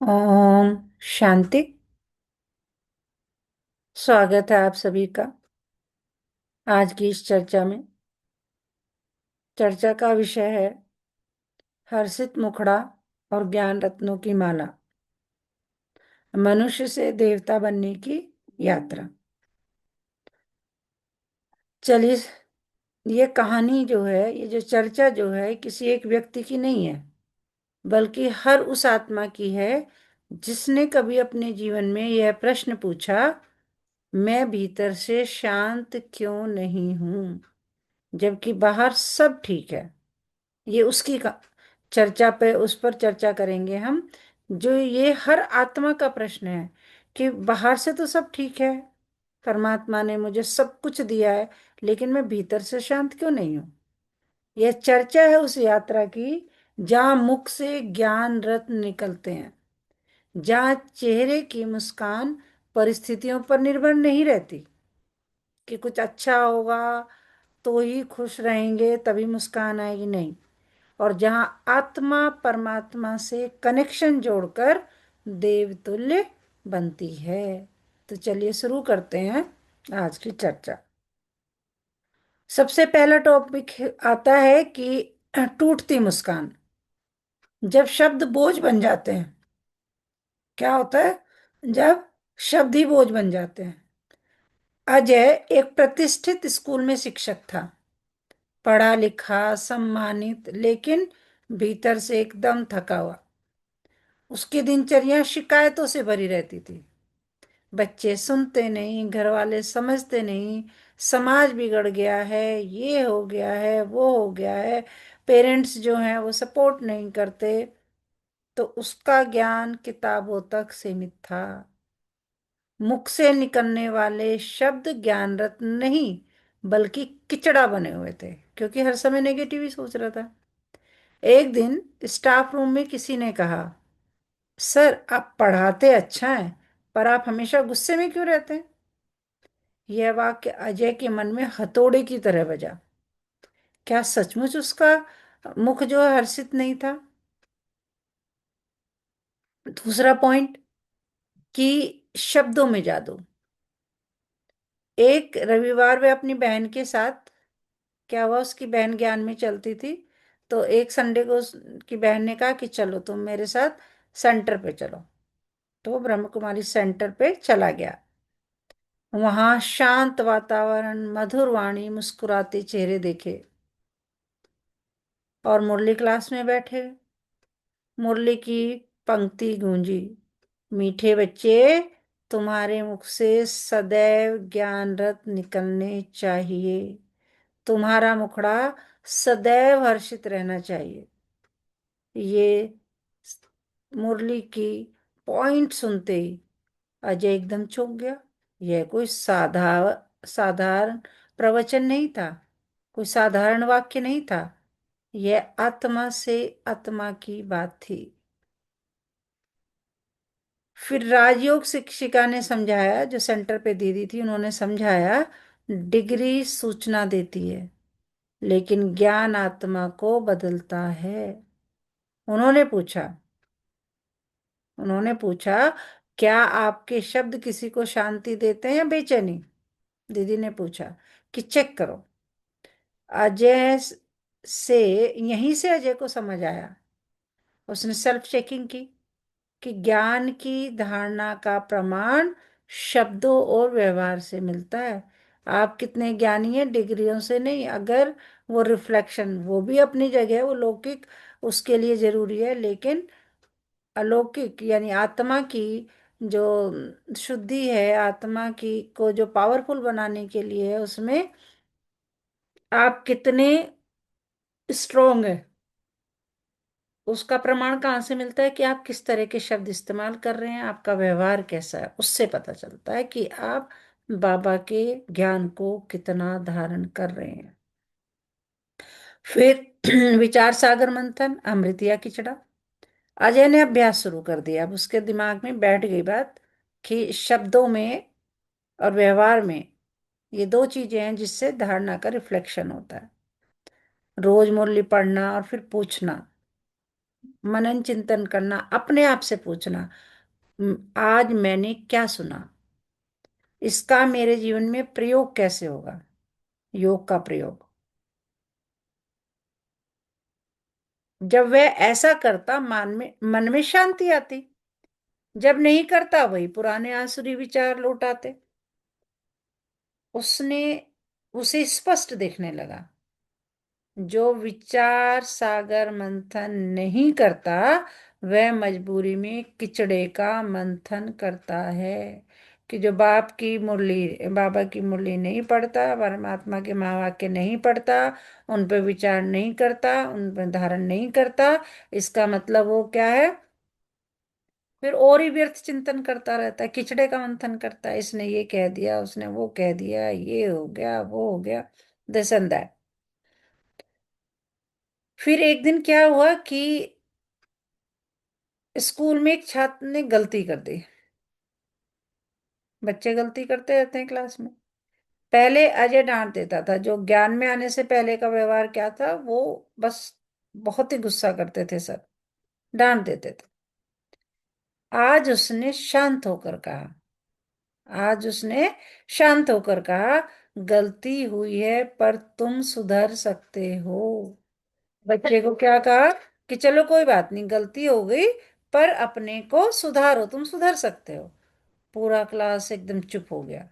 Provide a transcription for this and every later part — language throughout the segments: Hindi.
ओम शांति। स्वागत है आप सभी का आज की इस चर्चा में। चर्चा का विषय है हर्षित मुखड़ा और ज्ञान रत्नों की माला, मनुष्य से देवता बनने की यात्रा। चलिए, ये कहानी जो है, ये जो चर्चा जो है, किसी एक व्यक्ति की नहीं है, बल्कि हर उस आत्मा की है जिसने कभी अपने जीवन में यह प्रश्न पूछा, मैं भीतर से शांत क्यों नहीं हूं जबकि बाहर सब ठीक है। ये उसकी चर्चा पे, उस पर चर्चा करेंगे हम। जो ये हर आत्मा का प्रश्न है कि बाहर से तो सब ठीक है, परमात्मा ने मुझे सब कुछ दिया है, लेकिन मैं भीतर से शांत क्यों नहीं हूं। यह चर्चा है उस यात्रा की जहां मुख से ज्ञान रत्न निकलते हैं, जहां चेहरे की मुस्कान परिस्थितियों पर निर्भर नहीं रहती कि कुछ अच्छा होगा तो ही खुश रहेंगे तभी मुस्कान आएगी, नहीं। और जहां आत्मा परमात्मा से कनेक्शन जोड़कर देवतुल्य बनती है। तो चलिए शुरू करते हैं आज की चर्चा। सबसे पहला टॉपिक आता है कि टूटती मुस्कान। जब शब्द बोझ बन जाते हैं, क्या होता है जब शब्द ही बोझ बन जाते हैं। अजय एक प्रतिष्ठित स्कूल में शिक्षक था, पढ़ा लिखा सम्मानित, लेकिन भीतर से एकदम थका हुआ। उसकी दिनचर्या शिकायतों से भरी रहती थी। बच्चे सुनते नहीं, घर वाले समझते नहीं, समाज बिगड़ गया है, ये हो गया है, वो हो गया है, पेरेंट्स जो हैं वो सपोर्ट नहीं करते। तो उसका ज्ञान किताबों तक सीमित था। मुख से निकलने वाले शब्द ज्ञान रत्न नहीं, बल्कि किचड़ा बने हुए थे, क्योंकि हर समय नेगेटिव ही सोच रहा था। एक दिन स्टाफ रूम में किसी ने कहा, सर आप पढ़ाते अच्छा है, पर आप हमेशा गुस्से में क्यों रहते हैं। यह वाक्य अजय के मन में हथौड़े की तरह बजा। क्या सचमुच उसका मुख जो है हर्षित नहीं था। दूसरा पॉइंट, कि शब्दों में जादू। एक रविवार वे अपनी बहन के साथ, क्या हुआ, उसकी बहन ज्ञान में चलती थी, तो एक संडे को उसकी बहन ने कहा कि चलो तुम मेरे साथ सेंटर पे चलो। तो वो ब्रह्म कुमारी सेंटर पे चला गया। वहां शांत वातावरण, मधुर वाणी, मुस्कुराते चेहरे देखे। और मुरली क्लास में बैठे, मुरली की पंक्ति गूंजी, मीठे बच्चे, तुम्हारे मुख से सदैव ज्ञान रत्न निकलने चाहिए, तुम्हारा मुखड़ा सदैव हर्षित रहना चाहिए। ये मुरली की पॉइंट सुनते ही अजय एकदम चौंक गया। यह कोई साधारण प्रवचन नहीं था, कोई साधारण वाक्य नहीं था। यह आत्मा से आत्मा की बात थी। फिर राजयोग शिक्षिका ने समझाया, जो सेंटर पे दीदी थी, उन्होंने समझाया, डिग्री सूचना देती है, लेकिन ज्ञान आत्मा को बदलता है। उन्होंने पूछा उन्होंने पूछा, क्या आपके शब्द किसी को शांति देते हैं या बेचैनी। दीदी ने पूछा कि चेक करो। अजय से यहीं से अजय को समझ आया। उसने सेल्फ चेकिंग की कि ज्ञान की धारणा का प्रमाण शब्दों और व्यवहार से मिलता है। आप कितने ज्ञानी हैं डिग्रियों से नहीं, अगर वो रिफ्लेक्शन, वो भी अपनी जगह, वो लौकिक उसके लिए जरूरी है, लेकिन अलौकिक यानी आत्मा की जो शुद्धि है, आत्मा की को जो पावरफुल बनाने के लिए है, उसमें आप कितने स्ट्रोंग है, उसका प्रमाण कहाँ से मिलता है कि आप किस तरह के शब्द इस्तेमाल कर रहे हैं, आपका व्यवहार कैसा है, उससे पता चलता है कि आप बाबा के ज्ञान को कितना धारण कर रहे हैं। फिर विचार सागर मंथन, अमृतिया खिचड़ा। अजय ने अभ्यास शुरू कर दिया। अब उसके दिमाग में बैठ गई बात कि शब्दों में और व्यवहार में ये दो चीजें हैं जिससे धारणा का रिफ्लेक्शन होता है। रोज मुरली पढ़ना और फिर पूछना, मनन चिंतन करना, अपने आप से पूछना, आज मैंने क्या सुना, इसका मेरे जीवन में प्रयोग कैसे होगा, योग का प्रयोग। जब वह ऐसा करता मन में शांति आती। जब नहीं करता वही पुराने आसुरी विचार लौट आते। उसने उसे स्पष्ट दिखने लगा, जो विचार सागर मंथन नहीं करता वह मजबूरी में किचड़े का मंथन करता है। कि जो बाबा की मुरली नहीं पढ़ता, परमात्मा के महावाक्य नहीं पढ़ता, उन पे विचार नहीं करता, उन पे धारण नहीं करता, इसका मतलब वो क्या है, फिर और ही व्यर्थ चिंतन करता रहता है, किचड़े का मंथन करता है। इसने ये कह दिया, उसने वो कह दिया, ये हो गया, वो हो गया, दिस एंड दैट। फिर एक दिन क्या हुआ कि स्कूल में एक छात्र ने गलती कर दी। बच्चे गलती करते रहते हैं क्लास में। पहले अजय डांट देता था, जो ज्ञान में आने से पहले का व्यवहार क्या था, वो बस बहुत ही गुस्सा करते थे सर, डांट देते थे। आज उसने शांत होकर कहा, आज उसने शांत होकर कहा, गलती हुई है पर तुम सुधर सकते हो। बच्चे को क्या कहा कि चलो कोई बात नहीं, गलती हो गई, पर अपने को सुधारो, तुम सुधर सकते हो। पूरा क्लास एकदम चुप हो गया।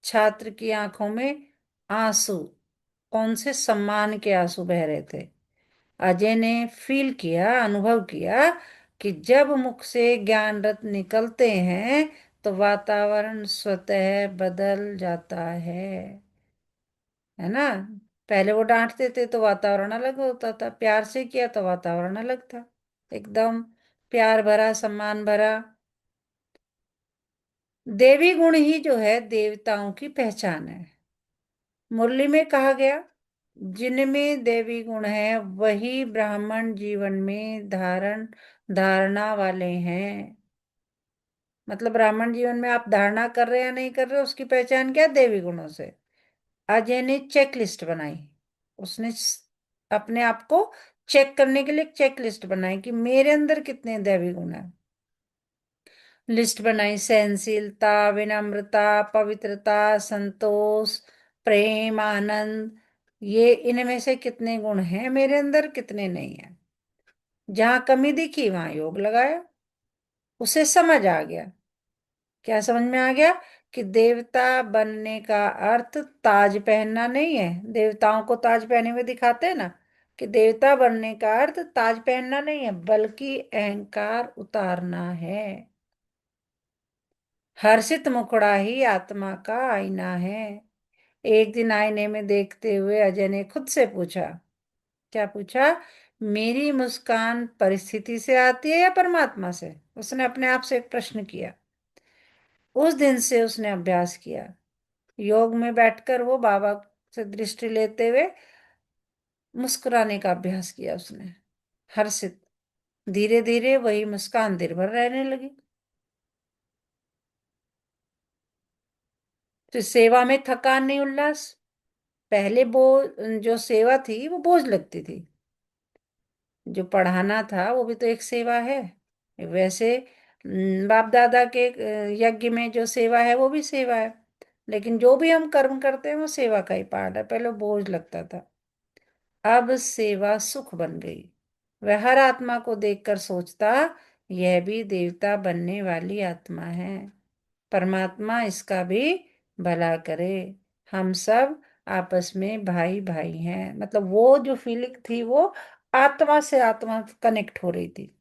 छात्र की आंखों में आंसू, कौन से सम्मान के आंसू बह रहे थे। अजय ने फील किया, अनुभव किया कि जब मुख से ज्ञान रत्न निकलते हैं तो वातावरण स्वतः बदल जाता है ना। पहले वो डांटते थे तो वातावरण अलग होता था, प्यार से किया तो वातावरण अलग था, एकदम प्यार भरा, सम्मान भरा। देवी गुण ही जो है देवताओं की पहचान है। मुरली में कहा गया, जिनमें देवी गुण है वही ब्राह्मण जीवन में धारणा वाले हैं। मतलब ब्राह्मण जीवन में आप धारणा कर रहे हैं या नहीं कर रहे, उसकी पहचान क्या है, देवी गुणों से। अजय ने चेक लिस्ट बनाई। उसने अपने आप को चेक करने के लिए एक चेक लिस्ट बनाई कि मेरे अंदर कितने दैवी गुण हैं। लिस्ट बनाई, सहनशीलता, विनम्रता, पवित्रता, संतोष, प्रेम, आनंद, ये इनमें से कितने गुण हैं मेरे अंदर, कितने नहीं है। जहां कमी दिखी वहां योग लगाया। उसे समझ आ गया। क्या समझ में आ गया कि देवता बनने का अर्थ ताज पहनना नहीं है। देवताओं को ताज पहने हुए दिखाते हैं ना, कि देवता बनने का अर्थ ताज पहनना नहीं है, बल्कि अहंकार उतारना है। हर्षित मुखड़ा ही आत्मा का आईना है। एक दिन आईने में देखते हुए अजय ने खुद से पूछा, क्या पूछा, मेरी मुस्कान परिस्थिति से आती है या परमात्मा से। उसने अपने आप से एक प्रश्न किया। उस दिन से उसने अभ्यास किया। योग में बैठकर वो बाबा से दृष्टि लेते हुए मुस्कुराने का अभ्यास किया उसने, हर्षित। धीरे धीरे वही मुस्कान दिन भर रहने लगी। तो सेवा में थकान नहीं, उल्लास। पहले जो सेवा थी वो बोझ लगती थी। जो पढ़ाना था वो भी तो एक सेवा है। वैसे बाप दादा के यज्ञ में जो सेवा है वो भी सेवा है। लेकिन जो भी हम कर्म करते हैं वो सेवा का ही पार्ट है। पहले बोझ लगता था, अब सेवा सुख बन गई। वह हर आत्मा को देखकर सोचता, यह भी देवता बनने वाली आत्मा है, परमात्मा इसका भी भला करे। हम सब आपस में भाई भाई हैं। मतलब वो जो फीलिंग थी वो आत्मा से आत्मा कनेक्ट हो रही थी।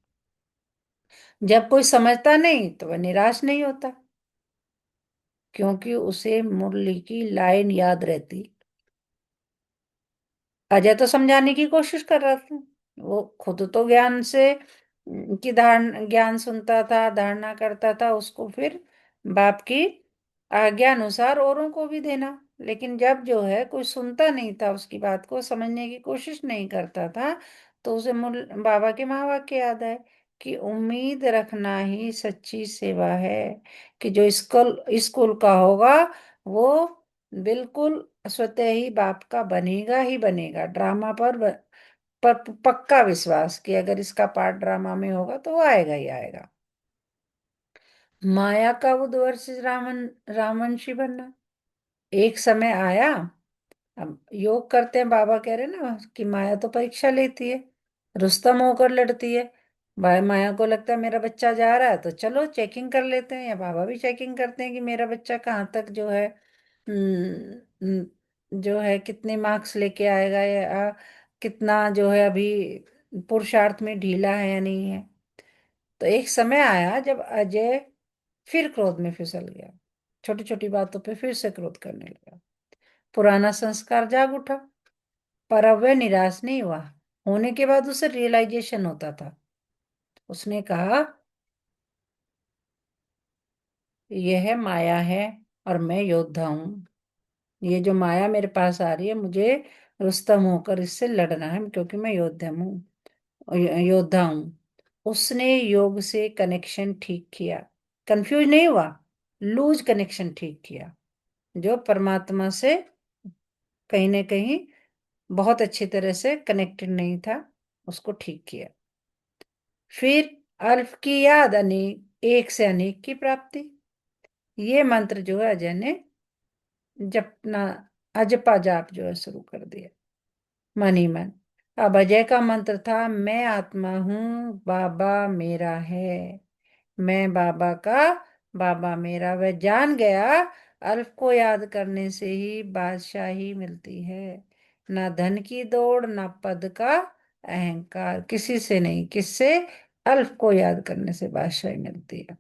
जब कोई समझता नहीं तो वह निराश नहीं होता, क्योंकि उसे मुरली की लाइन याद रहती। अजय तो समझाने की कोशिश कर रहा था। वो खुद तो ज्ञान से की धारण ज्ञान सुनता था, धारणा करता था, उसको फिर बाप की आज्ञा अनुसार औरों को भी देना। लेकिन जब जो है कोई सुनता नहीं था, उसकी बात को समझने की कोशिश नहीं करता था, तो उसे मूल बाबा के महावाक्य याद है कि उम्मीद रखना ही सच्ची सेवा है। कि जो स्कूल स्कूल का होगा वो बिल्कुल स्वतः ही बाप का बनेगा ही बनेगा। ड्रामा पर पर पक्का विश्वास कि अगर इसका पार्ट ड्रामा में होगा तो वो आएगा ही आएगा। माया का बुध वर्सेस रावण, रामवंशी बनना। एक समय आया, अब योग करते हैं, बाबा कह रहे हैं ना कि माया तो परीक्षा लेती है, रुस्तम होकर लड़ती है। भाई माया को लगता है मेरा बच्चा जा रहा है तो चलो चेकिंग कर लेते हैं, या बाबा भी चेकिंग करते हैं कि मेरा बच्चा कहाँ तक जो है, जो है कितने मार्क्स लेके आएगा, या कितना जो है अभी पुरुषार्थ में ढीला है या नहीं है। तो एक समय आया जब अजय फिर क्रोध में फिसल गया, छोटी छोटी बातों पे फिर से क्रोध करने लगा। पुराना संस्कार जाग उठा, पर अब वह निराश नहीं हुआ। होने के बाद उसे रियलाइजेशन होता था। उसने कहा यह माया है और मैं योद्धा हूँ। ये जो माया मेरे पास आ रही है, मुझे रुस्तम होकर इससे लड़ना है, क्योंकि मैं योद्धा हूँ, योद्धा हूँ। उसने योग से कनेक्शन ठीक किया, कंफ्यूज नहीं हुआ, लूज कनेक्शन ठीक किया, जो परमात्मा से कहीं ना कहीं बहुत अच्छी तरह से कनेक्टेड नहीं था, उसको ठीक किया। फिर अल्फ की याद, अनेक एक से अनेक की प्राप्ति। ये मंत्र जो है अजय ने जपना, अजपा जाप जो है शुरू कर दिया, मन ही मन। अब अजय का मंत्र था, मैं आत्मा हूँ, बाबा मेरा है। मैं बाबा का, बाबा मेरा। वह जान गया अल्फ को याद करने से ही बादशाही मिलती है। ना धन की दौड़, ना पद का अहंकार, किसी से नहीं, किससे? अल्फ को याद करने से बादशाही मिलती है।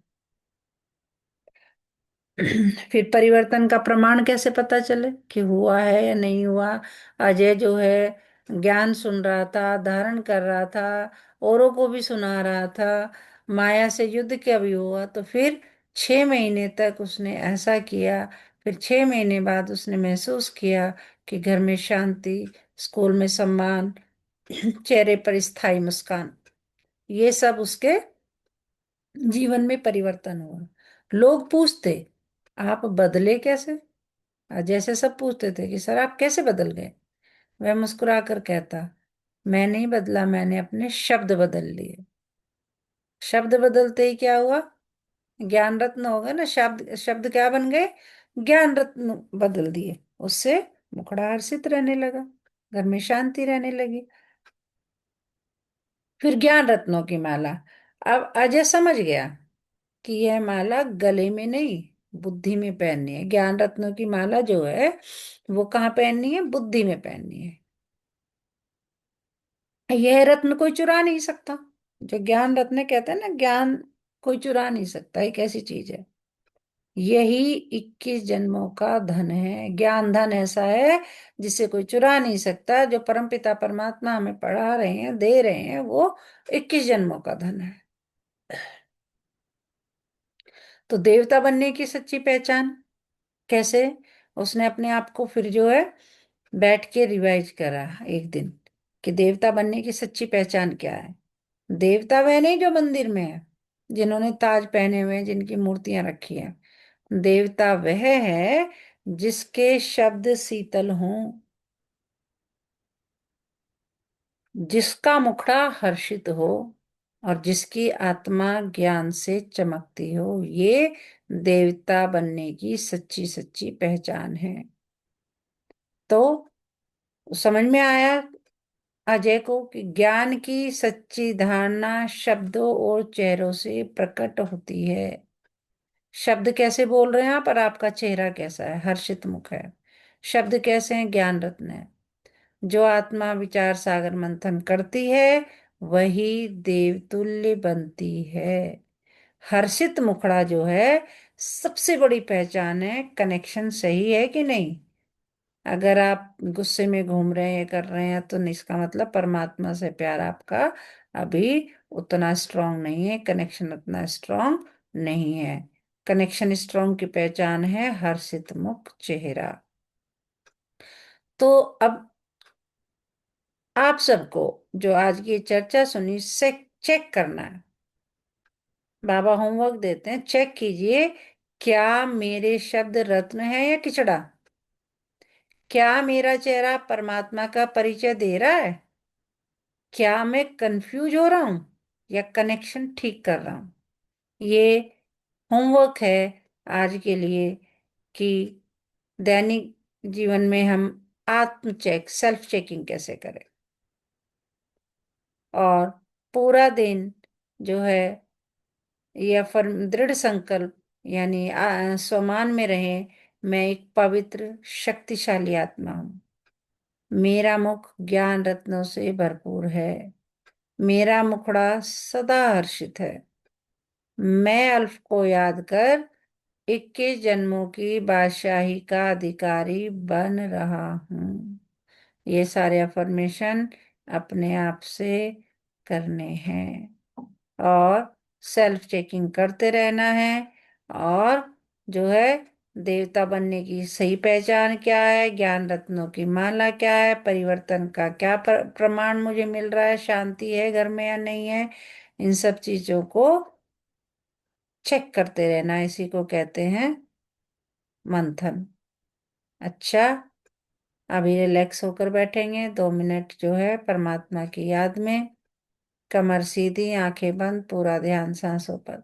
फिर परिवर्तन का प्रमाण कैसे पता चले कि हुआ है या नहीं हुआ? अजय जो है ज्ञान सुन रहा था, धारण कर रहा था, औरों को भी सुना रहा था, माया से युद्ध कभी हुआ? तो फिर 6 महीने तक उसने ऐसा किया। फिर 6 महीने बाद उसने महसूस किया कि घर में शांति, स्कूल में सम्मान, चेहरे पर स्थायी मुस्कान, ये सब उसके जीवन में परिवर्तन हुआ। लोग पूछते आप बदले कैसे? जैसे सब पूछते थे कि सर आप कैसे बदल गए, वह मुस्कुराकर कहता, मैं नहीं बदला, मैंने अपने शब्द बदल लिए। शब्द बदलते ही क्या हुआ? ज्ञान रत्न हो गए ना, शब्द शब्द क्या बन गए? ज्ञान रत्न बदल दिए। उससे मुखड़ा हर्षित रहने लगा, घर में शांति रहने लगी। फिर ज्ञान रत्नों की माला। अब अजय समझ गया कि यह माला गले में नहीं, बुद्धि में पहननी है। ज्ञान रत्नों की माला जो है वो कहाँ पहननी है? बुद्धि में पहननी है। यह रत्न कोई चुरा नहीं सकता। जो ज्ञान रत्न कहते हैं ना, ज्ञान कोई चुरा नहीं सकता, एक ऐसी चीज है। यही 21 जन्मों का धन है। ज्ञान धन ऐसा है जिसे कोई चुरा नहीं सकता। जो परमपिता परमात्मा हमें पढ़ा रहे हैं, दे रहे हैं, वो 21 जन्मों का धन है। तो देवता बनने की सच्ची पहचान कैसे? उसने अपने आप को फिर जो है बैठ के रिवाइज करा एक दिन, कि देवता बनने की सच्ची पहचान क्या है। देवता वह नहीं जो मंदिर में है, जिन्होंने ताज पहने हुए हैं, जिनकी मूर्तियां रखी हैं। देवता वह है जिसके शब्द शीतल हों, जिसका मुखड़ा हर्षित हो, और जिसकी आत्मा ज्ञान से चमकती हो। ये देवता बनने की सच्ची सच्ची पहचान है। तो समझ में आया अजय को कि ज्ञान की सच्ची धारणा शब्दों और चेहरों से प्रकट होती है। शब्द कैसे बोल रहे हैं आप, और आपका चेहरा कैसा है? हर्षित मुख है। शब्द कैसे हैं? ज्ञान रत्न है। जो आत्मा विचार सागर मंथन करती है वही देवतुल्य बनती है। हर्षित मुखड़ा जो है सबसे बड़ी पहचान है। कनेक्शन सही है कि नहीं? अगर आप गुस्से में घूम रहे हैं, ये कर रहे हैं, तो इसका मतलब परमात्मा से प्यार आपका अभी उतना स्ट्रांग नहीं है, कनेक्शन उतना स्ट्रांग नहीं है। कनेक्शन स्ट्रांग की पहचान है हर्षित मुख चेहरा। तो अब आप सबको जो आज की चर्चा सुनी से चेक करना है। बाबा होमवर्क देते हैं, चेक कीजिए क्या मेरे शब्द रत्न है या किचड़ा? क्या मेरा चेहरा परमात्मा का परिचय दे रहा है? क्या मैं कंफ्यूज हो रहा हूं या कनेक्शन ठीक कर रहा हूं? ये होमवर्क है आज के लिए कि दैनिक जीवन में हम आत्म चेक, सेल्फ चेकिंग कैसे करें, और पूरा दिन जो है, या फिर दृढ़ संकल्प, यानी स्वमान में रहे, मैं एक पवित्र शक्तिशाली आत्मा हूँ। मेरा मुख ज्ञान रत्नों से भरपूर है। मेरा मुखड़ा सदा हर्षित है। मैं अल्फ को याद कर 21 जन्मों की बादशाही का अधिकारी बन रहा हूँ। ये सारे अफर्मेशन अपने आप से करने हैं, और सेल्फ चेकिंग करते रहना है। और जो है, देवता बनने की सही पहचान क्या है, ज्ञान रत्नों की माला क्या है, परिवर्तन का क्या प्रमाण मुझे मिल रहा है, शांति है घर में या नहीं है, इन सब चीजों को चेक करते रहना, इसी को कहते हैं मंथन। अच्छा, अभी रिलैक्स होकर बैठेंगे 2 मिनट जो है परमात्मा की याद में। कमर सीधी, आंखें बंद, पूरा ध्यान सांसों पर।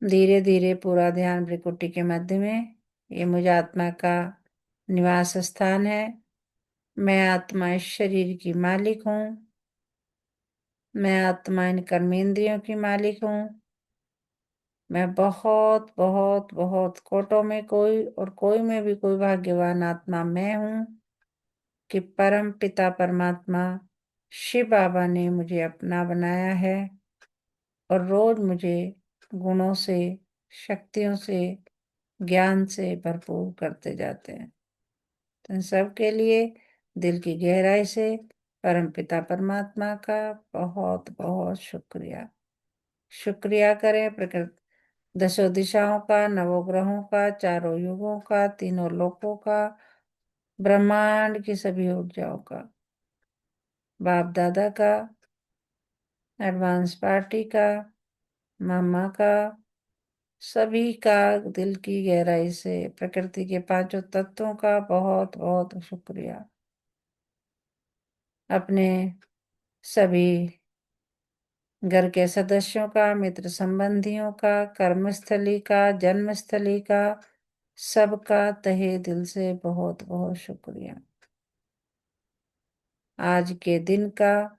धीरे धीरे पूरा ध्यान भ्रिकुटी के मध्य में। ये मुझ आत्मा का निवास स्थान है। मैं आत्मा इस शरीर की मालिक हूँ। मैं आत्मा इन कर्मेंद्रियों की मालिक हूँ। मैं बहुत बहुत बहुत कोटों में कोई और कोई में भी कोई भाग्यवान आत्मा मैं हूँ कि परम पिता परमात्मा शिव बाबा ने मुझे अपना बनाया है, और रोज मुझे गुणों से, शक्तियों से, ज्ञान से भरपूर करते जाते हैं। तो इन सब के लिए दिल की गहराई से परमपिता परमात्मा का बहुत बहुत शुक्रिया। शुक्रिया करें प्रकृति, दशों दिशाओं का, नवोग्रहों का, चारों युगों का, तीनों लोकों का, ब्रह्मांड की सभी ऊर्जाओं का, बाप दादा का, एडवांस पार्टी का, मामा का, सभी का दिल की गहराई से, प्रकृति के पांचों तत्वों का बहुत बहुत शुक्रिया। अपने सभी घर के सदस्यों का, मित्र संबंधियों का, कर्मस्थली का, जन्मस्थली का, सबका तहे दिल से बहुत बहुत शुक्रिया। आज के दिन का,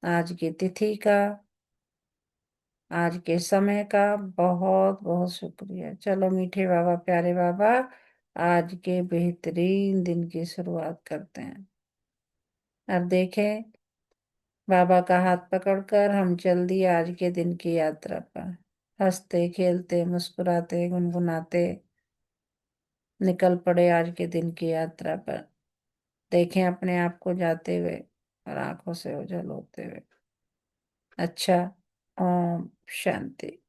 आज की तिथि का, आज के समय का बहुत बहुत शुक्रिया। चलो मीठे बाबा, प्यारे बाबा, आज के बेहतरीन दिन की शुरुआत करते हैं। अब देखें, बाबा का हाथ पकड़कर हम चल दिए आज के दिन की यात्रा पर। हंसते खेलते मुस्कुराते गुनगुनाते निकल पड़े आज के दिन की यात्रा पर। देखें अपने आप को जाते हुए और आंखों से ओझल होते हुए। अच्छा, ओम शांति।